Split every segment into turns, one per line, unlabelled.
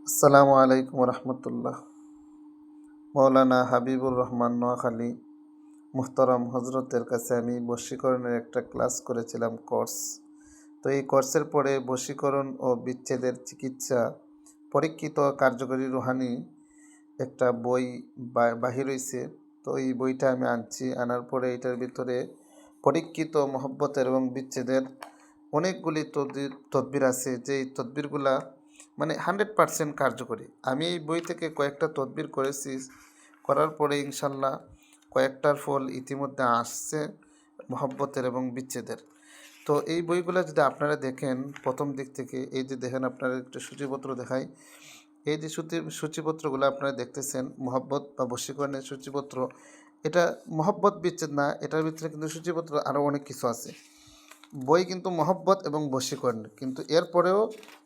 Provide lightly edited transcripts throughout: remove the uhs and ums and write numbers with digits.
আসসালামু আলাইকুম রহমতুল্লাহ। মৌলানা হাবিবুর রহমান নোয়াখালী মুহতারাম হজরতের কাছে আমি বশীকরণের একটা ক্লাস করেছিলাম, কোর্স। তো এই কোর্সের পরে বশীকরণ ও বিচ্ছেদের চিকিৎসা পরীক্ষিত কার্যকরী রুহানি একটা বই বাহির হয়েছে। তো এই বইটা আমি আনছি, আনার পরে এটার ভিতরে পরীক্ষিত মহব্বতের এবং বিচ্ছেদের অনেকগুলি তদবির আছে, যে এই তদবিরগুলা মানে 100% কার্যকরী। আমি এই বই থেকে কয়েকটা তদবির করেছি, করার পরে ইনশাল্লাহ কয়েকটার ফল ইতিমধ্যে আসছে মহব্বতের এবং বিচ্ছেদের। তো এই বইগুলো যদি আপনারা দেখেন প্রথম দিক থেকে, এই যে দেখেন আপনারা একটু সূচিপত্র দেখাই, এই যে সূচিপত্রগুলো আপনারা দেখতেছেন মহব্বত বা বশীকরণের সূচিপত্র, এটা মহব্বত বিচ্ছেদ না, এটার ভিতরে কিন্তু সূচিপত্র আরও অনেক কিছু আছে। বই কিন্তু মহব্বত এবং বশীকরণ, কিন্তু এরপরেও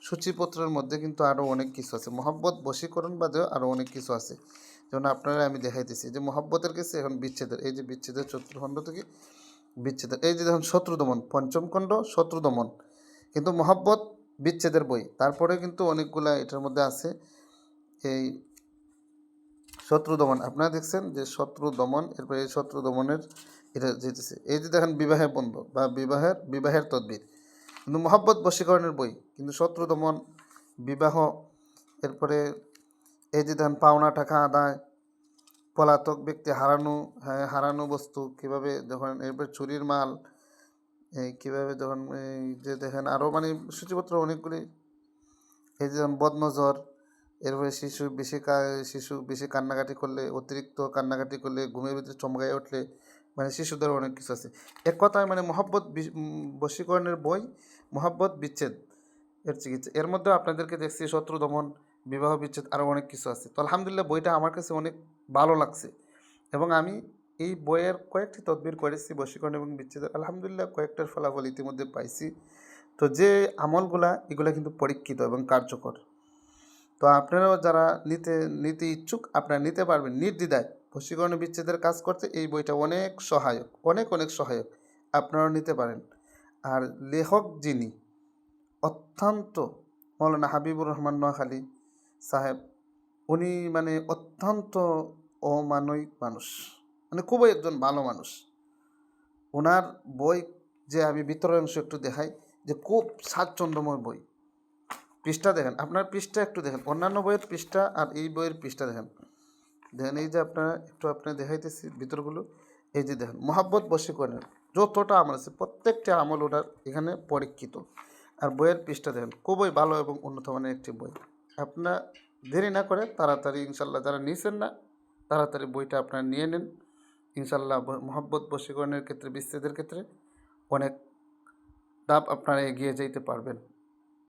সূচিপত্রের মধ্যে কিন্তু আরও অনেক কিছু আছে, মহব্বত বশীকরণ বাদেও আরও অনেক কিছু আছে। যেমন আপনারা আমি দেখাইতেছি যে মহব্বতের কাছে এখন বিচ্ছেদের, এই যে বিচ্ছেদের চতুর্খণ্ড থেকে বিচ্ছেদের, এই যে দেখুন শত্রু দমন পঞ্চম খণ্ড শত্রু দমন, কিন্তু মহব্বত বিচ্ছেদের বই। তারপরে কিন্তু অনেকগুলা এটার মধ্যে আছে। এই শত্রু দমন আপনারা দেখছেন যে শত্রু দমন, এরপরে এই শত্রু দমনের এটা যেতেছে, এই যে দেখেন বিবাহের বন্ধ বা বিবাহের তদবির, কিন্তু মহব্বত বশীকরণের বই, কিন্তু শত্রু দমন, বিবাহ, এরপরে এই যে দেখেন পাওনা টাকা আদায়, পলাতক ব্যক্তি হারানো বস্তু কীভাবে যখন, এরপরে চুরির মাল, এই কীভাবে যখন, এই যে দেখেন আরও মানে সূচিপত্র অনেকগুলি, এই যে যেমন বদনজর, এরপরে শিশু বেশি কান্নাকাটি করলে, অতিরিক্ত কান্নাকাটি করলে, ঘুমের ভিতরে চমকায় উঠলে, মানে শিশুদের অনেক কিছু আছে। এক কথায় মানে মহব্বত বশীকরণের বই, মহব্বত বিচ্ছেদ এর চিকিৎসা। এর মধ্যে আপনাদেরকে দেখছি শত্রু দমন, বিবাহ বিচ্ছেদ, আরও অনেক কিছু আছে। তো আলহামদুলিল্লাহ বইটা আমার কাছে অনেক ভালো লাগছে, এবং আমি এই বইয়ের কয়েকটি তদবির করেছি বশীকরণ এবং বিচ্ছেদের, আলহামদুলিল্লাহ কয়েকটার ফলাফল ইতিমধ্যে পাইছি। তো যে আমলগুলা, এগুলো কিন্তু পরীক্ষিত এবং কার্যকর। তো আপনারাও যারা নিতে ইচ্ছুক, আপনারা নিতে পারবেন নির্দ্বিধায়। বশীকরণ বিচ্ছেদের কাজ করতে এই বইটা অনেক সহায়ক, অনেক সহায়ক, আপনারাও নিতে পারেন। আর লেখক যিনি, অত্যন্ত মৌলানা হাবিবুর রহমান নোয়াখালী সাহেব, উনি মানে অত্যন্ত অমানবিক মানুষ, মানে খুবই একজন ভালো মানুষ। ওনার বই যে আমি ভিতরের অংশ একটু দেখাই, যে খুব স্বাচ্ছন্দ্যময় বই। পৃষ্ঠা দেখেন, আপনার পৃষ্ঠা একটু দেখেন, অন্যান্য বইয়ের পৃষ্ঠা আর এই বইয়ের পৃষ্ঠা দেখেন, এই যে আপনারা একটু আপনার দেখাইতেছি ভিতরগুলো, এই যে দেখেন মহব্বত বশীকরণের যতটা আমল আছে প্রত্যেকটা আমল ওনার এখানে পরীক্ষিত। আর বইয়ের পৃষ্ঠা দেখেন, খুবই ভালো এবং উন্নত মানের একটি বই। আপনার দেরি না করে তাড়াতাড়ি ইনশাল্লাহ, যারা নিয়েছেন না তাড়াতাড়ি বইটা আপনারা নিয়ে নেন। ইনশাল্লাহ মহব্বত বশীকরণের ক্ষেত্রে, বিচ্ছেদের ক্ষেত্রে অনেক ধাপ আপনারা এগিয়ে যেতে পারবেন।